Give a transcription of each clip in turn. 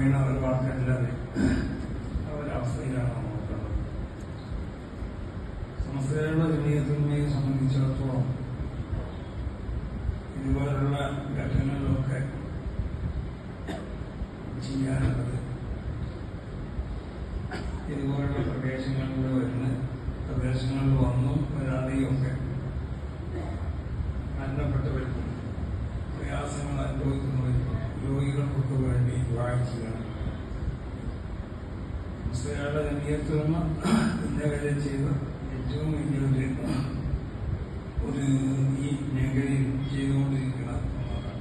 പറയുന്ന ഒരു വാക്കല്ലാതെ ഒരവസ്ഥയിലാണ് നോക്കുന്നത്. സമസ്തയുടെ ജമീയത്തിനെ സംബന്ധിച്ചിടത്തോളം ഇതുപോലുള്ള ഘട്ടങ്ങളിലൊക്കെ ചെയ്യാനുള്ളത് ഇതുപോലുള്ള പ്രദേശങ്ങളിൽ വന്നും വരാതെയൊക്കെ മരണപ്പെട്ടവർക്കും പ്രയാസങ്ങൾ അനുഭവിക്കുന്നവർക്കും രോഗികൾക്കൊക്കെ വേണ്ടി വായിക്കുകയാണ്. മുസ്ലിങ്ങളുടെ ജമീയത്തുലമ ഇന്നവരെ ചെയ്ത ഏറ്റവും വലിയൊരു ഈ മേഖലയിൽ ചെയ്തുകൊണ്ടിരിക്കുന്ന ഒന്നാണ്.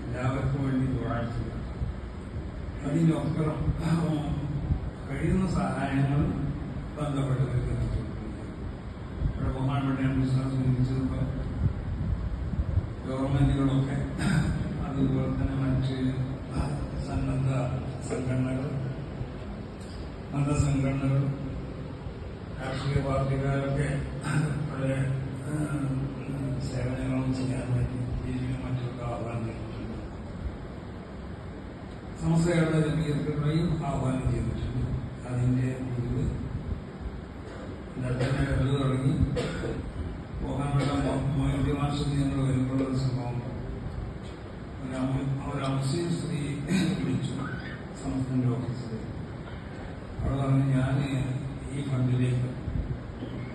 എല്ലാവർക്കും വേണ്ടി വായിക്കുക. അതിനൊപ്പുറം കഴിയുന്ന സഹായങ്ങൾ ബന്ധപ്പെട്ടവർക്ക് ഇവിടെ ബഹുമാനപ്പെട്ട സംബന്ധിച്ചിടത്തോളം ഗവൺമെന്റുകളൊക്കെ അതുപോലെ തന്നെ മറ്റ് സന്നദ്ധ സംഘടനകൾ, മതസംഘടനകൾ, രാഷ്ട്രീയ പാർട്ടിക്കാരൊക്കെ വളരെ സേവനങ്ങളും ചെയ്യാൻ വേണ്ടി ഇതിനും മറ്റൊക്കെ ആഹ്വാനം ചെയ്തിട്ടുണ്ട്. സമസ്തയുടെ ജമീയത്തുകളെയും ആഹ്വാനം ചെയ്തിട്ടുണ്ട്. അതിന്റെ മുൻപ് തന്നെ കണ്ടു തുടങ്ങി മൊയ്തി മാസം ഞങ്ങൾ വരുമ്പോഴുള്ള ഒരു സംഭവം, ഒരു മുസ്ലിം സ്ത്രീ വിളിച്ചു സമസ്തന്റെ ഓഫീസിൽ. അവിടെ പറഞ്ഞു, ഞാൻ ഈ ഫണ്ടിലേക്ക്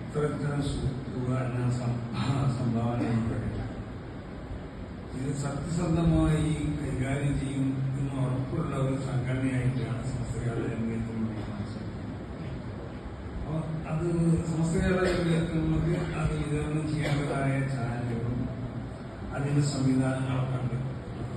ഇത്തരത്തിലും തുക ഞാൻ സംഭാവന ചെയ്യുകയാണ്. ഇത് സത്യസന്ധമായി കൈകാര്യം ചെയ്യും എന്ന് ഉറപ്പുള്ള ഒരു സംഘടനയായിട്ടാണ് സമസ്തയുടെ ജമീയത്ത് മനസ്സിലാക്കുന്നത്. അപ്പോൾ അത് സമസ്തയുടെ ജമീയത്ത് അത് വിതരണം ചെയ്യേണ്ടതായ ചാനലുകളും അതിന്റെ സംവിധാനങ്ങളൊക്കെ ഉണ്ട്.